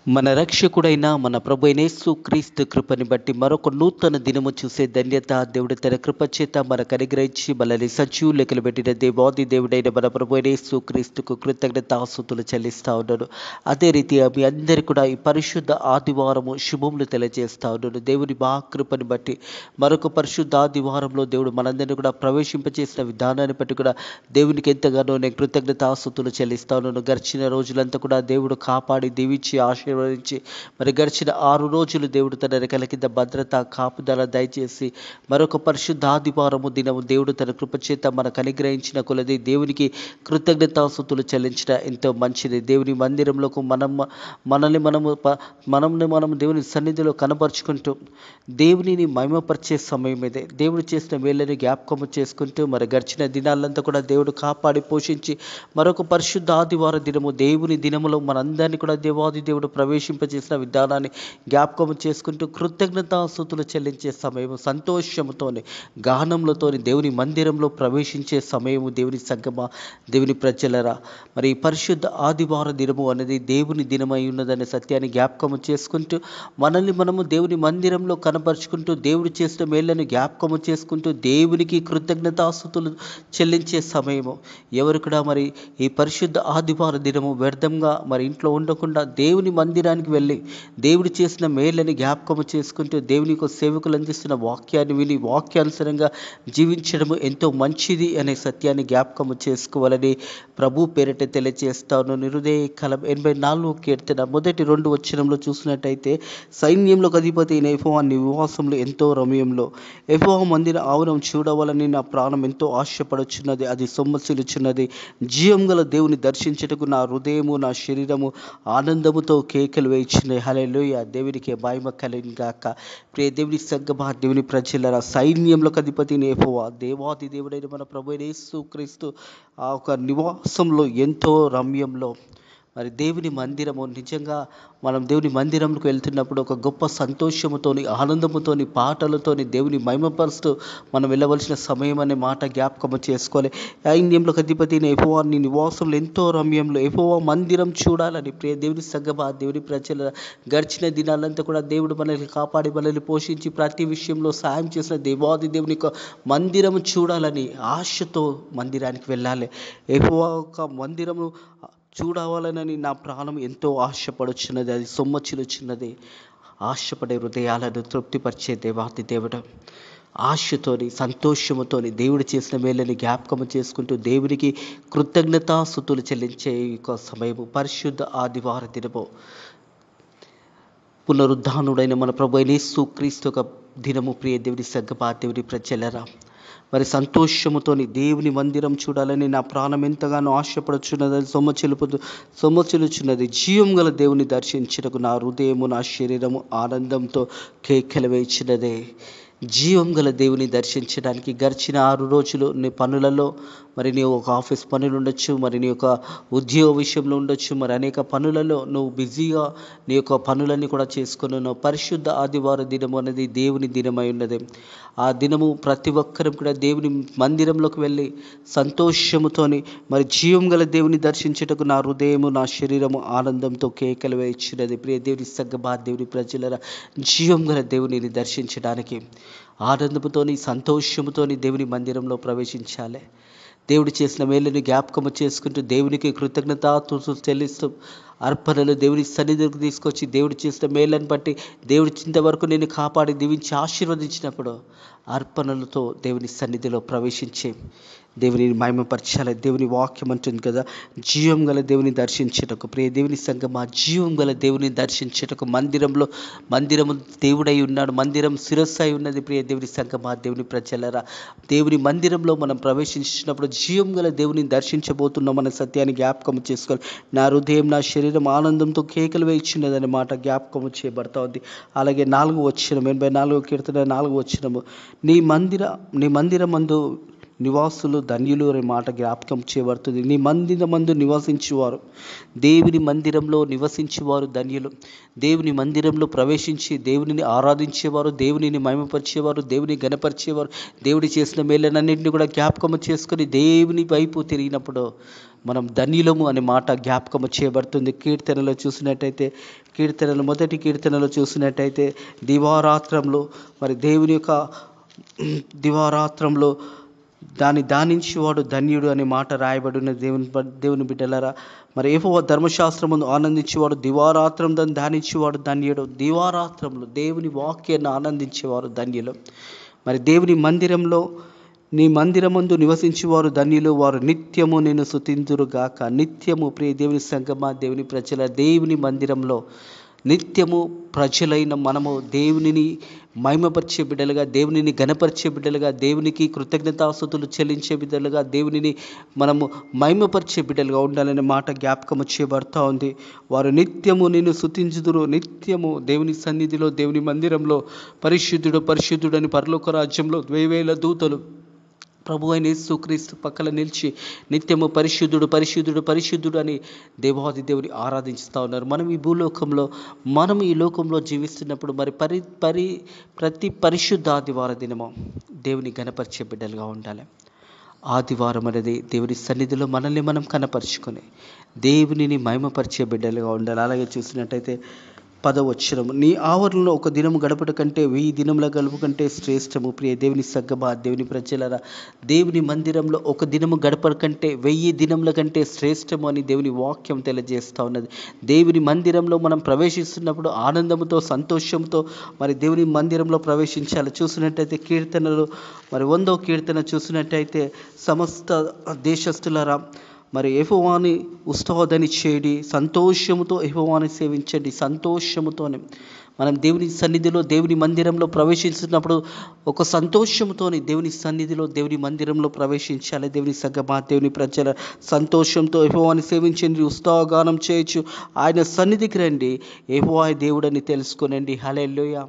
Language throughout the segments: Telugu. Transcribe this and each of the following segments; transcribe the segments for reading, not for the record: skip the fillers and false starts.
మన రక్షకుడైన మన ప్రభువైన యేసుక్రీస్తు కృపని బట్టి మరొక నూతన దినము చూసే ధన్యత దేవుడు తన కృప చేత మనకు అనుగ్రహించి మనల్ని సజీవులు లెక్కలు పెట్టిన దేవాది దేవుడైన మన ప్రభువైన యేసుక్రీస్తుకు కృతజ్ఞతాస్తుతులు చెల్లిస్తా ఉన్నాను. అదే రీతిగా మీ అందరికీ కూడా ఈ పరిశుద్ధ ఆదివారము శుభములు తెలియజేస్తా ఉన్నాను. దేవుని మహాకృపని బట్టి మరొక పరిశుద్ధ ఆదివారంలో దేవుడు మనందరినీ కూడా ప్రవేశింపచేసిన విధానాన్ని బట్టి కూడా దేవునికి ఎంతగానో నేను కృతజ్ఞతాస్తుతులు చెల్లిస్తా ఉన్నాను. గడిచిన రోజులంతా కూడా దేవుడు కాపాడి దీవించి ఆశీర్వదించి మరి గడిచిన 6 రోజులు దేవుడు తన రెక్కల కింద భద్రత కాపుదల దయచేసి మరొక పరిశుద్ధ ఆదివారము దినము దేవుడు తన కృపచేత మనకు అనుగ్రహించిన కొలది దేవునికి కృతజ్ఞతాస్తుతులు చెల్లించిన ఎంతో మంచిది. దేవుని మందిరంలోకి మనము దేవుని సన్నిధిలో కనపరుచుకుంటూ దేవునిని మహిమపరిచే సమయం ఇదే. దేవుడు చేసిన మేళ్ళని జ్ఞాపకము చేసుకుంటూ మరి గడిచిన దినాలంతా కూడా దేవుడు కాపాడి పోషించి మరొక పరిశుద్ధ ఆదివార దినము దేవుని దినములో మనందరినీ కూడా దేవాది దేవుడు ప్రవేశింపజేసిన విధానాన్ని జ్ఞాపకం చేసుకుంటూ కృతజ్ఞతాస్తుతులు చెల్లించే సమయము, సంతోషముతోని గానంలతోని దేవుని మందిరంలో ప్రవేశించే సమయము. దేవుని సంగమా, దేవుని ప్రజలరా, మరి పరిశుద్ధ ఆదివార దినము అనేది దేవుని దినమై ఉన్నదనే సత్యాన్ని జ్ఞాపకము చేసుకుంటూ మనము దేవుని మందిరంలో కనపరుచుకుంటూ దేవుడు చేసిన మేళ్ళను జ్ఞాపకము చేసుకుంటూ దేవునికి కృతజ్ఞతాస్తుతులు చెల్లించే సమయము. ఎవరు కూడా మరి ఈ పరిశుద్ధ ఆదివార దినము వ్యర్థంగా మరి ఇంట్లో ఉండకుండా దేవుని మందిరానికి వెళ్ళి దేవుడు చేసిన మేళ్ళని జ్ఞాపకము చేసుకుంటూ దేవునికి సేవకులు అందిస్తున్న వాక్యాన్ని విని వాక్యానుసారంగా జీవించడము ఎంతో మంచిది అనే సత్యాన్ని జ్ఞాపకము చేసుకోవాలని ప్రభు పేరిట తెలియజేస్తాను. హృదయ కలం 84 కీర్తన మొదటి 2 వచనంలో చూసినట్టయితే, సైన్యంలోకి అధిపతి అయిన యెహోవా నివాసంలో ఎంతో రమ్యంలో యెహోవా మందిర ఆవరణం చూడవాలని నా ప్రాణం ఎంతో ఆశపడుచున్నది, అది సొమ్మసిల్లుచున్నది. జీవం గల దేవుని దర్శించుటకు నా హృదయము నా శరీరము ఆనందముతో కేకలు వేయించినాయి. హల్లెలూయా, దేవునికి మహిమ కలుగును గాక. ప్రియ దేవుని సంగమా, దేవుని ప్రజలరా, సైన్యంలోకి అధిపతి అయిన యెహోవా దేవాది దేవుడైన మన ప్రభువైన యేసుక్రీస్తు ఆ ఒక నివాసంలో ఎంతో రమ్యంలో మరి దేవుని మందిరము నిజంగా మనం దేవుని మందిరంకి వెళ్తున్నప్పుడు ఒక గొప్ప సంతోషముతోని ఆనందముతోని పాటలతోని దేవుని మహిమపరుస్తూ మనం వెళ్ళవలసిన సమయం అనే మాట జ్ఞాపకము చేసుకోవాలి. సైన్యంలోకి అధిపతి అయిన యెహోవా నీ నివాసంలో ఎంతో రమ్యంలో యెహోవా మందిరం చూడాలని ప్రియ దేవుని సంగమా, దేవుని ప్రజల గడిచిన దినాలంతా కూడా దేవుడు మనల్ని కాపాడి మనల్ని పోషించి ప్రతి విషయంలో సాయం చేసిన దేవాది దేవుని యొక్క మందిరము చూడాలని ఆశతో మందిరానికి వెళ్ళాలి. యెహోవా యొక్క మందిరము చూడవాలనని నా ప్రాణం ఎంతో ఆశపడుచున్నది, అది సొమ్మచిలుచున్నది. ఆశపడే హృదయాలను తృప్తిపరిచే దేవాది దేవుడు ఆశతోని సంతోషముతోని దేవుడు చేసిన మేళ్ళని జ్ఞాపకము చేసుకుంటూ దేవునికి కృతజ్ఞతాస్తుతులు చెల్లించే ఒక సమయము పరిశుద్ధ ఆదివార దినము. పునరుద్ధానుడైన మన ప్రభువైన యేసుక్రీస్తు ఒక దినము. ప్రియ దేవుని సంగమా, దేవుని ప్రజలరా, మరి సంతోషముతోని దేవుని మందిరం చూడాలని నా ప్రాణం ఎంతగానో ఆశపడుచున్నది, అది సొమ్మచిలుచున్నది. జీవం గల దేవుని దర్శించుటకు నా హృదయము నా శరీరము ఆనందంతో కేకలు వేయించినదే. జీవం గల దేవుని దర్శించడానికి గడిచిన 6 రోజులు నీ పనులలో మరి నీ ఒక ఆఫీస్ పనులు ఉండొచ్చు, మరి నీ యొక్క ఉద్యోగ విషయంలో ఉండొచ్చు, మరి అనేక పనులలో నువ్వు బిజీగా నీ యొక్క పనులన్నీ కూడా చేసుకున్నావు. పరిశుద్ధ ఆదివార దినము అనేది దేవుని దినమై ఉన్నది. ఆ దినము ప్రతి ఒక్కరూ కూడా దేవుని మందిరంలోకి వెళ్ళి సంతోషముతోని మరి జీవం గల దేవుని దర్శించుటకు నా హృదయము నా శరీరము ఆనందంతో కేకలు వేయించినది. ప్రియ దేవుని సంగమా, దేవుని ప్రజలరా, జీవం గల దేవునిని దర్శించడానికి ఆనందముతోని సంతోషముతోని దేవుని మందిరంలో ప్రవేశించాలి. దేవుడు చేసిన మేళ్ళని జ్ఞాపకము చేసుకుంటూ దేవునికి కృతజ్ఞతాస్తుతులు చెల్లిస్తూ అర్పణలు దేవుని సన్నిధికి తీసుకొచ్చి దేవుడు చేసిన మేళ్ళని బట్టి దేవుడు ఇంతవరకు నేను కాపాడి దీవించి ఆశీర్వదించినప్పుడు అర్పణలతో దేవుని సన్నిధిలో ప్రవేశించి దేవుని మహిమపరచాలి. దేవుని వాక్యం అంటుంది కదా, జీవం గల దేవుని దర్శించుటకు. ప్రియ దేవుని సంగమా, జీవం గల దేవుని దర్శించుటకు మందిరము దేవుడై ఉన్నాడు, మందిరం శిరస్సు అయి ఉన్నది. ప్రియ దేవుని సంగమా, దేవుని ప్రజలరా, దేవుని మందిరంలో మనం ప్రవేశించినప్పుడు జీవం గల దేవుని దర్శించబోతున్నాం అనే సత్యాన్ని జ్ఞాపకం చేసుకోవాలి. నా హృదయం నా శరీరం ఆనందంతో కేకలు వేయించినదనే మాట జ్ఞాపకము చేయబడతా ఉంది. అలాగే 4వ వచనం 84వ కీర్తన 4వ వచనము, నీ మందిరమందు నివాసులు ధన్యులు అనే మాట జ్ఞాపకం చేయబడుతుంది. నీ మందిరమందు నివసించువారు, దేవుని మందిరంలో నివసించేవారు ధన్యులు. దేవుని మందిరంలో ప్రవేశించి దేవునిని ఆరాధించేవారు, దేవునిని మహిమపరిచేవారు, దేవుని గణపరిచేవారు, దేవుడి చేసిన మేలనన్నింటినీ కూడా జ్ఞాపకం చేసుకొని దేవుని వైపు తిరిగినప్పుడు మనం ధన్యులము అనే మాట జ్ఞాపకం చేయబడుతుంది. కీర్తనలో చూసినట్టయితే, మొదటి కీర్తనలో చూసినట్టయితే దివారాత్రంలో మరి దేవుని యొక్క దివారాత్రంలో దాన్ని ధ్యానించేవాడు ధన్యుడు అనే మాట రాయబడిన దేవుని బిడ్డలారా, మరి యెహోవా ధర్మశాస్త్రమును ఆనందించేవాడు దివారాత్రం దాన్ని ధ్యానించేవాడు ధన్యుడు. దివారాత్రంలో దేవుని వాక్యాన్ని ఆనందించేవారు ధన్యులు. మరి దేవుని మందిరంలో నీ మందిరమందు నివసించేవారు ధన్యులు, వారు నిత్యము నేను స్తుతింతురుగాక. నిత్యము ప్రియ దేవుని సంగమా, దేవుని ప్రజల, దేవుని మందిరంలో నిత్యము ప్రజలైన మనము దేవునిని మహిమపరిచే బిడ్డలుగా, దేవునిని ఘనపరిచే బిడ్డలుగా, దేవునికి కృతజ్ఞతాస్తుతులు చెల్లించే బిడ్డలుగా, దేవునిని మనము మహిమపరిచే బిడ్డలుగా ఉండాలనే మాట జ్ఞాపకము చేయబడతా ఉంది. వారు నిత్యము నేను స్తుతించుదురు. నిత్యము దేవుని సన్నిధిలో, దేవుని మందిరంలో పరిశుద్ధుడు పరిశుద్ధుడు అని పరలోక రాజ్యంలో 1000 దూతలు ప్రభు అయిన యేసుక్రీస్తు పక్కన నిలిచి నిత్యము పరిశుద్ధుడు పరిశుద్ధుడు పరిశుద్ధుడు అని దేవాది దేవుని ఆరాధిస్తూ ఉన్నారు. మనం ఈ లోకంలో జీవిస్తున్నప్పుడు మరి ప్రతి పరిశుద్ధ ఆదివార దినము దేవుని ఘనపరిచే బిడ్డలుగా ఉండాలి. ఆదివారం అనేది దేవుని సన్నిధిలో మనల్ని మనం కనపరుచుకొని దేవునిని మహిమపరిచే బిడ్డలుగా ఉండాలి. అలాగే చూసినట్టయితే 10వ వచనం, నీ ఆవరణలో ఒక దినము గడపట కంటే 1000 దినముల గడుపు కంటే శ్రేష్టము. ప్రియ దేవుని సగ్గమా, దేవుని ప్రజలరా, దేవుని మందిరంలో ఒక దినము గడపట కంటే 1000 దినముల కంటే శ్రేష్టము అని దేవుని వాక్యం తెలియజేస్తూ ఉన్నది. దేవుని మందిరంలో మనం ప్రవేశిస్తున్నప్పుడు ఆనందంతో సంతోషంతో మరి దేవుని మందిరంలో ప్రవేశించాలి. చూసినట్టయితే కీర్తనలు మరి 100వ కీర్తన చూసినట్టయితే, సమస్త దేశస్థులరా మరి యెహోవాని ఉత్సాహధ్వని చేయడి, సంతోషముతో యెహోవాని సేవించండి. సంతోషముతోనే మనం దేవుని సన్నిధిలో, దేవుని మందిరంలో ప్రవేశిస్తున్నప్పుడు ఒక సంతోషంతోని దేవుని సన్నిధిలో, దేవుని మందిరంలో ప్రవేశించాలి. దేవుని సగమా, దేవుని ప్రజల, సంతోషంతో యెహోవాని సేవించండి, ఉత్సాహగానం చేయొచ్చు. ఆయన సన్నిధికి రండి, యెహోవా దేవుడని తెలుసుకోనండి. హల్లెలూయా.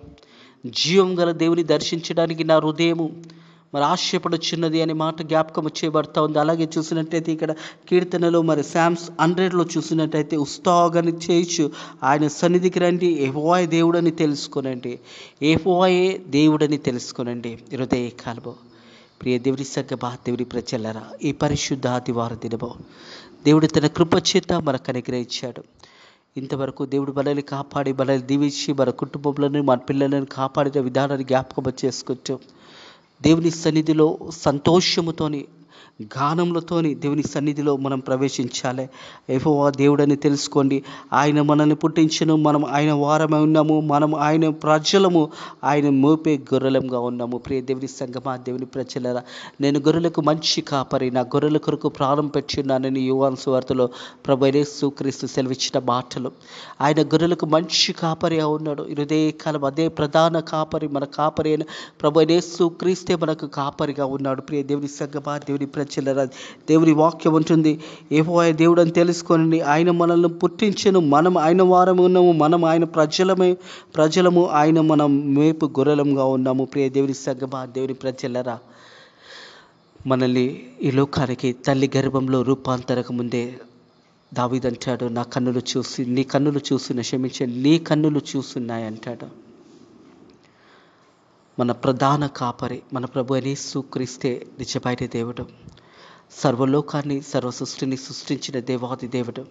జీవం గల దేవుని దర్శించడానికి నా హృదయము మరి ఆశపడుచున్నది అనే మాట జ్ఞాపకం చేయబడతా ఉంది. అలాగే చూసినట్టయితే ఇక్కడ కీర్తనలో మరి Psalms 100లో చూసినట్టయితే, ఉత్సాహగాన్ని చేయొచ్చు, ఆయన సన్నిధికి రండి, యెహోవా దేవుడని తెలుసుకోనండి. యెహోవాయే దేవుడని తెలుసుకోనండి. హృదయ కాలము ప్రియ దేవుని సగ్గమా, దేవుని ప్రజలరా, ఈ పరిశుద్ధ ఆదివార దినము దేవుడు తన కృప చేత మనకు అనుగ్రహించాడు. ఇంతవరకు దేవుడు మనల్ని కాపాడి, మనల్ని దీవించి, మన కుటుంబంలోని మన పిల్లలను కాపాడిన విధానాన్ని జ్ఞాపకం చేసుకుంటూ దేవుని సన్నిధిలో సంతోషముతోని, గానములతోని దేవుని సన్నిధిలో మనం ప్రవేశించాలి. యెహోవా దేవుడని తెలుసుకోండి. ఆయన మనల్ని పుట్టించను, మనం ఆయన వారమై ఉన్నాము, మనం ఆయన ప్రజలము, ఆయన మోపే గొర్రెలంగా ఉన్నాము. ప్రియ దేవుని సంగమా, దేవుని ప్రజలరా, నేను గొర్రెలకు మంచి కాపరి, నా గొర్రెల కొరకు ప్రాణం పెట్టున్నానని యోహాను సువార్తలో ప్రభువైన యేసుక్రీస్తు సెలవిచ్చిన మాటలు. ఆయన గొర్రెలకు మంచి కాపరి ఉన్నాడు. హృదయ కాలం అదే ప్రధాన కాపరి, మన కాపరి అయిన ప్రభువైన యేసుక్రీస్తే మనకు కాపరిగా ఉన్నాడు. ప్రియ దేవుని సంగమా, దేవుని ప్రజలరా, దేవుని వాక్యం ఉంటుంది, యెహోవా దేవుడు అని తెలుసుకోనండి. ఆయన మనల్ని పుట్టించెను, మనం ఆయన వారం ఉన్నాము, మనం ఆయన ప్రజలము, ఆయన మనం మేపు గొర్రెలంగా ఉన్నాము. ప్రియ దేవుని సంగమా, దేవుని ప్రజలరా, మనల్ని ఈ లోకానికి తల్లి గర్భంలో రూపాంతరక ముందే దావీదు అంటాడు, నా కన్నులు చూసి, నీ కన్నులు చూసిన, క్షమించండి, నీ కన్నులు చూస్తున్నాయి అంటాడు. మన ప్రధాన కాపరి మన ప్రభు అయిన యేసుక్రీస్తే నిజమైన దేవుడు, సర్వలోకాన్ని సర్వ సృష్టిని సృష్టించిన దేవాది దేవుడు.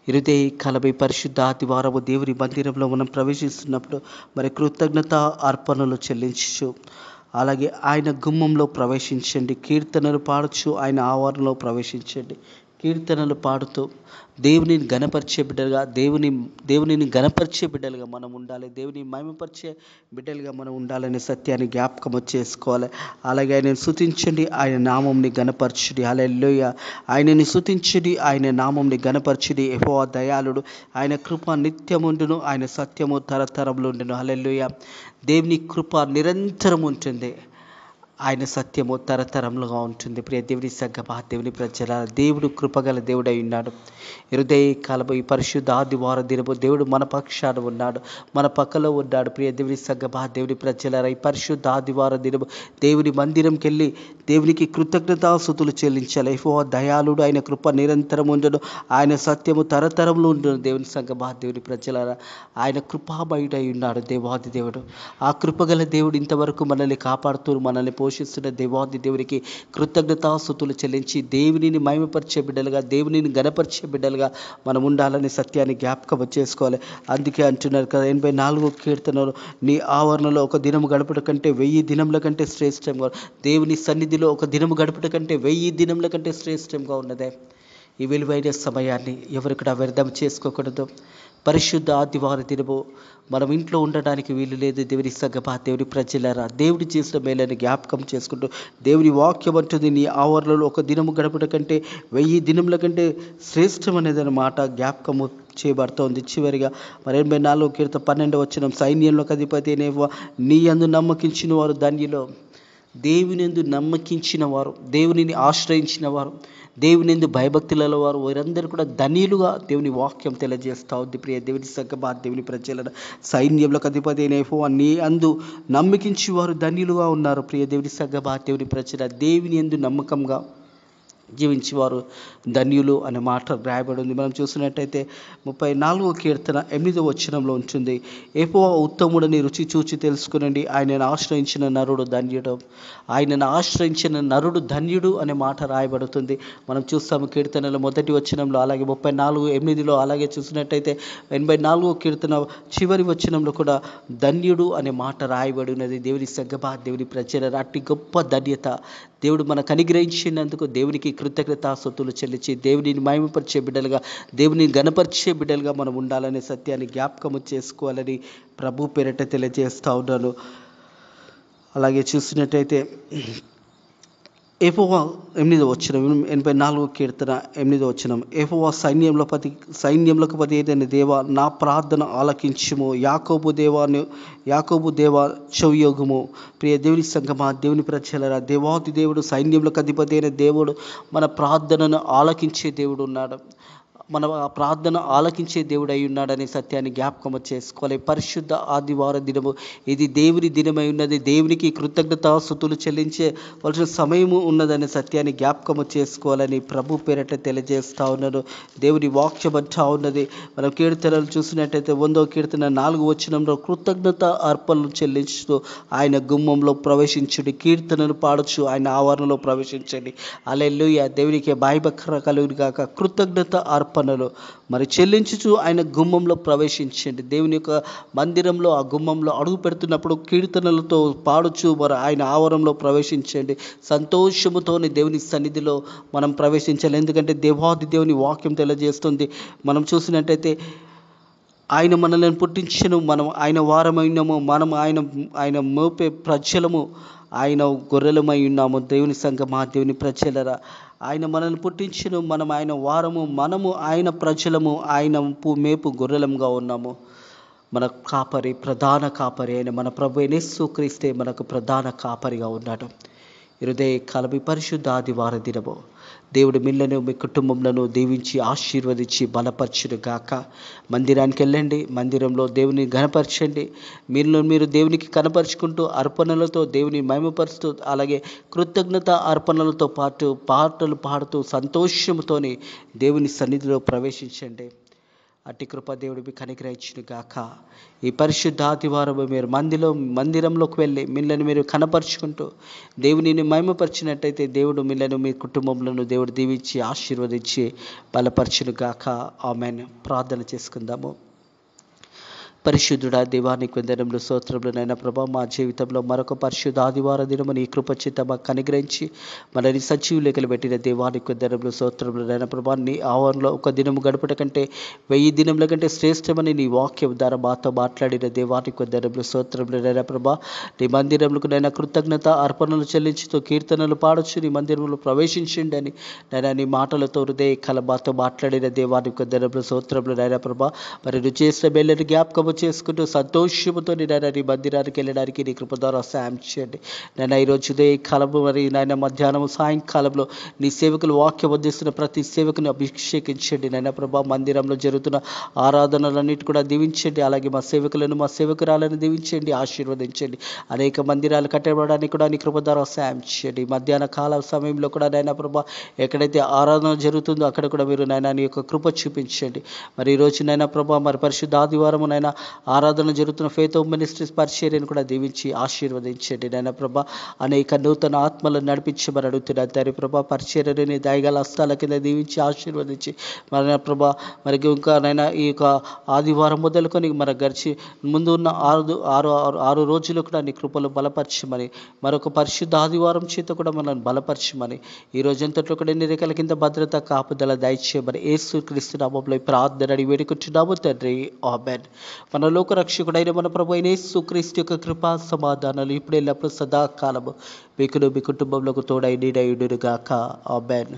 హృదయ కలబై పరిశుద్ధ ఆదివారము దేవుని మందిరంలో మనం ప్రవేశిస్తున్నప్పుడు మరి కృతజ్ఞత అర్పణలు చెల్లించు. అలాగే ఆయన గుమ్మంలో ప్రవేశించండి, కీర్తనలు పాడచ్చు, ఆయన ఆవరణలో ప్రవేశించండి, కీర్తనలు పాడుతూ దేవునిని గణపరిచే బిడ్డలుగా, దేవునిని గణపరిచే బిడ్డలుగా మనం ఉండాలి. దేవుని మహిమపరిచే బిడ్డలుగా మనం ఉండాలనే సత్యాన్ని జ్ఞాపకం చేసుకోవాలి. అలాగే ఆయనను స్తుతించండి, ఆయన నామంని గణపరచుడి. హల్లెలూయా. ఆయనని స్తుతించండి, ఆయన నామంని గణపరచుడి. యెహోవా దయాళుడు, ఆయన కృప నిత్యముండును, ఆయన సత్యము తరతరములు ఉండును. హల్లెలూయా. దేవుని కృప నిరంతరం ఉంటుంది. ఆయన సత్యము తరతరములుగా ఉంటుంది. ప్రియ దేవుని సంగమా, దేవుని ప్రజల దేవుడు కృపగల దేవుడై ఉన్నాడు. హృదయ కాలము ఈ పరిశుద్ధ ఆదివారం దినము దేవుడు మన పక్షాన ఉన్నాడు, మన పక్కలో ఉన్నాడు. ప్రియ దేవుని సంగమా, దేవుని ప్రజల ఈ పరిశుద్ధ ఆదివారం దినము దేవుని మందిరంకి వెళ్ళి దేవునికి కృతజ్ఞతాస్తుతులు చెల్లించాలి. యెహోవా దయాళుడు, ఆయన కృప నిరంతరం ఉండడు, ఆయన సత్యము తరతరములు ఉండను. దేవుని సంగమా, దేవుని ప్రజలారా, ఆయన కృపామయుడై ఉన్నాడు దేవాది దేవుడు. ఆ కృపగల దేవుడు ఇంతవరకు మనల్ని కాపాడుతూ మనల్ని పోషిస్తున్న దేవాది దేవునికి కృతజ్ఞతాస్తుతులు చెల్లించి దేవునిని మహిమపరిచే బిడ్డలుగా, దేవునిని గణపరిచే బిడ్డలుగా మనం ఉండాలని సత్యాన్ని జ్ఞాపకం చేసుకోవాలి. అందుకే అంటున్నారు కదా 84వ కీర్తనలో, నీ ఆవరణలో ఒక దినము గడపట కంటే 1000 దినముల కంటే శ్రేష్టంగా, దేవుని సన్నిధిలో ఒక దినము గడపట కంటే 1000 దినముల కంటే శ్రేష్టంగా ఉన్నదే. ఈ విలువైన సమయాన్ని ఎవరు కూడా వ్యర్థం చేసుకోకూడదు. పరిశుద్ధ ఆదివారం దినము మనం ఇంట్లో ఉండడానికి వీలు లేదు. దేవుని సంగమా, దేవుని ప్రజలారా, దేవుడు చేసిన మేలని జ్ఞాపకం చేసుకుంటూ దేవుని వాక్యం అంటుంది, నీ ఆవరణలో ఒక దినము గడపట కంటే 1000 దినముల కంటే శ్రేష్టం అనేది మాట జ్ఞాపకము చేయబడుతోంది. చివరిగా 84వ కీర్తన 12వ వచనం, సైన్యంలోకి అధిపతి యెహోవా నీ యందు నమ్మకించిన వారు ధన్యులు. దేవుని యందు నమ్మకించిన వారు, దేవునిని ఆశ్రయించిన వారు, దేవుని యందు భయభక్తులలో వారు, వారందరూ కూడా ధన్యులుగా దేవుని వాక్యం తెలియజేస్తూ ఉంది. ప్రియ దేవుని సంగమా, దేవుని ప్రజలను సైన్యంలోకి అధిపతి యెహోవా నీ యందు నమ్మకించి వారు ధన్యులుగా ఉన్నారు. ప్రియ దేవుని సంగమా, దేవుని ప్రజల దేవుని యందు నమ్మకంగా జీవించేవారు ధన్యులు అనే మాట రాయబడి ఉంది. మనం చూసినట్టయితే 34వ కీర్తన 8వ వచనంలో ఉంటుంది, యెహోవా ఉత్తముడని రుచి చూచి తెలుసుకునండి, ఆయనను ఆశ్రయించిన నరుడు ధన్యుడు. ఆయనను ఆశ్రయించిన నరుడు ధన్యుడు అనే మాట రాయబడుతుంది. మనం చూస్తాము కీర్తనలో మొదటి వచనంలో, అలాగే 34:8లో, అలాగే చూసినట్టయితే 84వ కీర్తన చివరి వచనంలో కూడా ధన్యుడు అనే మాట రాయబడి ఉన్నది. దేవుని సంగమా, దేవుని ప్రజల అట్టి గొప్ప ధన్యత దేవుడు మనకు అనుగ్రహించినందుకు దేవునికి కృతజ్ఞతాస్తుతులు చెల్లించి దేవునిని మహిమపరిచే బిడ్డలుగా, దేవుని గణపరిచే బిడ్డలుగా మనం ఉండాలనే సత్యాన్ని జ్ఞాపకము చేసుకోవాలని ప్రభు పేరిట తెలియజేస్తూ ఉన్నాను. అలాగే చూసినట్టయితే యెహోవా 8వ వచనం, 84వ కీర్తన 8వ వచనం, యెహోవా సైన్యములకు పతి అయిన దేవా నా ప్రార్థన ఆలకించుము, యాకోబు దేవా చెవియొగ్గుము. ప్రియ దేవుని సంగమా, దేవుని ప్రజలారా, దేవాది దేవుడు సైన్యములకు అధిపతి అయిన దేవుడు మన ప్రార్థనను ఆలకించే దేవుడు ఉన్నాడు. మన ప్రార్థన ఆలకించే దేవుడు అయి ఉన్నాడనే సత్యాన్ని జ్ఞాపకం చేసుకోవాలి. పరిశుద్ధ ఆదివారం దినము ఇది దేవుని దినమై ఉన్నది. దేవునికి కృతజ్ఞతాస్తుతులు చెల్లించవలసిన సమయము ఉన్నదనే సత్యాన్ని జ్ఞాపకము చేసుకోవాలని ప్రభు పేరట తెలియజేస్తూ ఉన్నాను. దేవుని వాక్యం అంటా ఉన్నది. మనం కీర్తనలు చూసినట్టయితే 1వ కీర్తన 4వ వచనంలో, కృతజ్ఞత అర్పణలు చెల్లించుతూ ఆయన గుమ్మంలో ప్రవేశించుడి, కీర్తనలు పాడచ్చు ఆయన ఆవరణలో ప్రవేశించండి. హల్లెలూయా. దేవునికి భయభక్తి కలుగును గాక. కృతజ్ఞత అర్పణలు మరి చెల్లించుచు ఆయన గుమ్మంలో ప్రవేశించండి. దేవుని యొక్క మందిరంలో, ఆ గుమ్మంలో అడుగు పెడుతున్నప్పుడు కీర్తనలతో పాడుచు మరి ఆయన ఆవరణలో ప్రవేశించండి. సంతోషముతోని దేవుని సన్నిధిలో మనం ప్రవేశించాలి. ఎందుకంటే దేవాది దేవుని వాక్యం తెలియజేస్తుంది. మనం చూసినట్టయితే ఆయన మనల్ని పుట్టించను, మనం ఆయన వారమైనాము, మనం ఆయన మోపే ప్రజలము, ఆయన గొర్రెలమై ఉన్నాము. దేవుని సంగమా, దేవుని ప్రజలరా, ఆయన మనల్ని పుట్టించను, మనం ఆయన వారము, మనము ఆయన ప్రజలము, ఆయన మేపు గొర్రెలంగా ఉన్నాము. మన కాపరి, ప్రధాన కాపరి అయిన మన ప్రభు యేసుక్రీస్తే మనకు ప్రధాన కాపరిగా ఉన్నాడు. హృదయ కాలమి పరిశుద్ధ ఆదివారం దినము దేవుడు మిల్లను, మీ కుటుంబంలో దీవించి ఆశీర్వదించి బలపరచును గాక. మందిరానికి వెళ్ళండి, మందిరంలో దేవుని ఘనపరచండి. మీరు దేవునికి కనపరుచుకుంటూ అర్పణలతో దేవుని మహిమపరుస్తూ, అలాగే కృతజ్ఞత అర్పణలతో పాటు పాటలు పాడుతూ సంతోషంతోని దేవుని సన్నిధిలో ప్రవేశించండి. అట్టి కృప దేవుడు మీకు అనుగ్రహించును గాక. ఈ పరిశుద్ధ ఆదివారం మీరు మందిరంలోకి వెళ్ళి మిమ్మల్ని మీరు కనపరుచుకుంటూ దేవునిని మహిమపరిచినట్టయితే దేవుడు మిమ్మల్ని, మీ కుటుంబంలో దేవుడు దీవించి ఆశీర్వదించి బలపరచును గాక. ఆమేన్. ప్రార్థన చేసుకుందాము. పరిశుద్ధుడా, దేవానికి వందనములు, స్తోత్రములు నైనా ప్రభా. మా జీవితంలో మరొక పరిశుద్ధ ఆదివారం దినము నీ కృపచేత మాకు అనుగ్రహించి మనని సజీవ లెక్కలు పెట్టిన దేవానికి వందనములు, స్తోత్రములు నైనా ప్రభా. నీ ఆవరణలో ఒక దినము గడపట కంటే 1000 దినముల కంటే శ్రేష్టమని నీ వాక్యం ద్వారా మాతో మాట్లాడిన దేవానికి వందనములు, స్తోత్రములు నైనా ప్రభా. నీ మందిరములకు నైనా కృతజ్ఞత అర్పణలు చెల్లించుతూ కీర్తనలు పాడొచ్చు, నీ మందిరంలో ప్రవేశించండి అని నైనా నీ మాటలతో హృదయ కల మాతో మాట్లాడిన దేవానికి వందనములు, స్తోత్రములు నైనా ప్రభా. మరి నువ్వు చేసిన మేళ్ళని జ్ఞాపకం జ్ఞాపకము చేసుకుంటూ సంతోషముతో నాయన నీ మందిరానికి వెళ్ళడానికి నీ కృప ద్వారా సాయం చేయండి నాయన. ఈరోజు ఉదయ కాలము మరి నాయన మధ్యాహ్నం సాయంకాలంలో నీ సేవకులు వాక్యం అందిస్తున్న ప్రతి సేవకుని అభిషేకించండి నాయన ప్రభా. మందిరంలో జరుగుతున్న ఆరాధనలన్నిటి కూడా దీవించండి. అలాగే మా సేవకులను మా సేవకురాలను దీవించండి, ఆశీర్వదించండి. అనేక మందిరాలు కట్టబడడానికి కూడా నీ కృప ద్వారా సాయం చేయండి. మధ్యాహ్న కాల సమయంలో కూడా నాయన ప్రభా ఎక్కడైతే ఆరాధన జరుగుతుందో అక్కడ కూడా మీరు నాయన నీ యొక్క కృప చూపించండి. మరి ఈరోజు నైనా ప్రభా మరి పరిశుద్ధ ఆదివారం నైనా ఆరాధన జరుగుతున్న ఫెయిత్ హోమ్ మినిస్ట్రీస్ పరిచర్యను కూడా దీవించి ఆశీర్వదించండి నైనా ప్రభా. అనేక నూతన ఆత్మలను నడిపించమని అడుగుతున్నాను తండ్రి ప్రభా. పరిచర్యను నీ దయగల హస్తాల కింద దీవించి ఆశీర్వదించి మరి ప్రభా మరి ఇంకా నైనా ఈ యొక్క ఆదివారం మొదలుకొని మన గడిచి ముందు ఉన్న ఆరు రోజులు కూడా నీ కృపలు బలపరచమని, మరొక పరిశుద్ధ ఆదివారం చేత కూడా మనల్ని బలపరచమని, ఈ రోజంతట్లో కూడా ఎన్ని రేఖల కింద భద్రత కాపుదల దయచేయమని యేసు క్రీస్తు నామములో ఈ ప్రార్థన అడిగి వేడుకుంటున్నాము తండ్రి, ఆమేన్. మన లోక రక్షకుడైన మన ప్రభు అయిన యేసు క్రీస్తు యొక్క కృపా సమాధానాలు ఇప్పుడు ఎల్లప్పుడు సదాకాలము మీకును మీ కుటుంబంలోకి తోడై నీడయుడును గాక. ఆమేన్.